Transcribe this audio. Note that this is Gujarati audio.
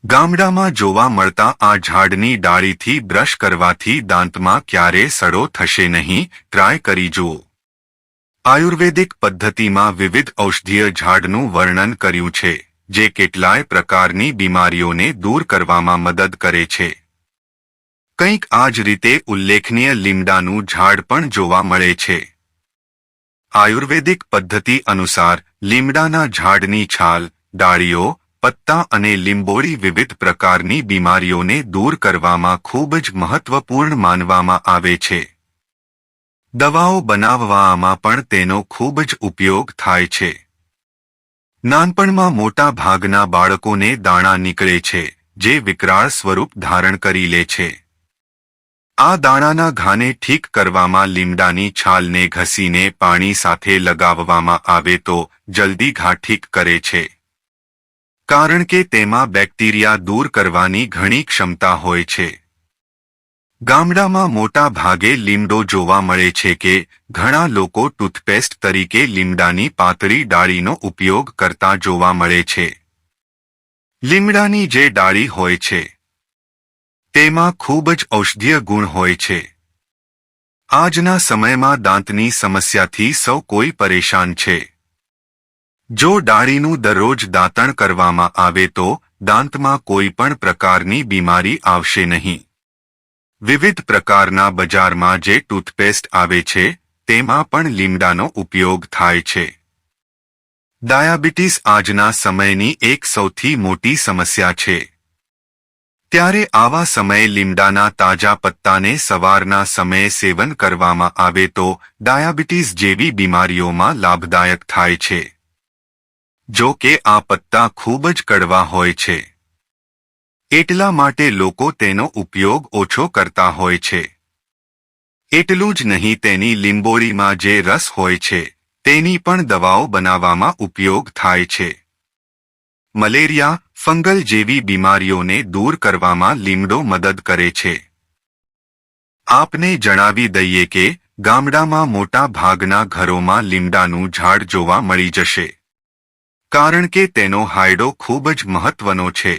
ગામડામાં જોવા મળતા આ ઝાડની ડાળીથી બ્રશ કરવાથી દાંતમાં ક્યારેય સડો થશે નહીં. ટ્રાય કરી જુઓ. આયુર્વેદિક પદ્ધતિમાં વિવિધ ઔષધીય ઝાડનું વર્ણન કર્યું છે, જે કેટલાય પ્રકારની બીમારીઓને દૂર કરવામાં મદદ કરે છે. કંઈક આ જ રીતે ઉલ્લેખનીય લીમડાનું ઝાડ પણ જોવા મળે છે. આયુર્વેદિક પદ્ધતિ અનુસાર લીમડાના ઝાડની છાલ, ડાળીઓ, પત્તા અને લીંબોળી વિવિધ પ્રકારની બીમારીઓને દૂર કરવામાં ખૂબ જ મહત્વપૂર્ણ માનવામાં આવે છે. દવાઓ બનાવવામાં પણ તેનો ખૂબ જ ઉપયોગ થાય છે. નાનપણમાં મોટા ભાગના બાળકોને દાણા નીકળે છે, જે વિકરાળ સ્વરૂપ ધારણ કરી લે છે. આ દાણાના ઘાને ઠીક કરવામાં લીમડાની છાલને ઘસીને પાણી સાથે લગાવવામાં આવે તો જલ્દી ઘા ઠીક કરે છે, કારણ કે તેમાં બેક્ટેરિયા દૂર કરવાની ઘણી ક્ષમતા હોય છે. ગામડામાં મોટા ભાગે લીમડો જોવા મળે છે કે ઘણા લોકો ટૂથપેસ્ટ તરીકે લીમડાની પાતળી ડાળીનો ઉપયોગ કરતા જોવા મળે છે. લીમડાની જે ડાળી હોય છે તેમાં ખૂબ જ ઔષધીય ગુણ હોય છે. આજના સમયમાં દાંતની સમસ્યાથી સૌ કોઈ પરેશાન છે. જો ડાળીનું દરરોજ દાંતણ કરવામાં આવે તો દાંતમાં કોઈ પણ પ્રકારની બીમારી આવશે નહીં. વિવિધ પ્રકારના બજારમાં જે ટૂથપેસ્ટ આવે છે તેમાં પણ લીમડાનો ઉપયોગ થાય છે. ડાયાબિટીસ આજના સમયની એક સૌથી મોટી સમસ્યા છે. ત્યારે આવા સમયે લીમડાના તાજા પત્તાને સવારના સમયે સેવન કરવામાં આવે તો ડાયાબિટીસ જેવી બીમારીઓમાં લાભદાયક થાય છે. જો કે આ પત્તા ખૂબ જ કડવા હોય છે, એટલા માટે લોકો તેનો ઉપયોગ ઓછો કરતા હોય છે. એટલું જ નહીં, તેની લીંબોળીમાં જે રસ હોય છે તેની પણ દવાઓ બનાવવામાં ઉપયોગ થાય છે. મલેરિયા, ફંગલ જેવી બીમારીઓને દૂર કરવામાં લીમડો મદદ કરે છે. આપને જણાવી દઈએ કે ગામડામાં મોટા ભાગના ઘરોમાં લીમડાનું ઝાડ જોવા મળી જશે, કારણ કે તેનો હાયડો ખૂબ જ મહત્વનો છે.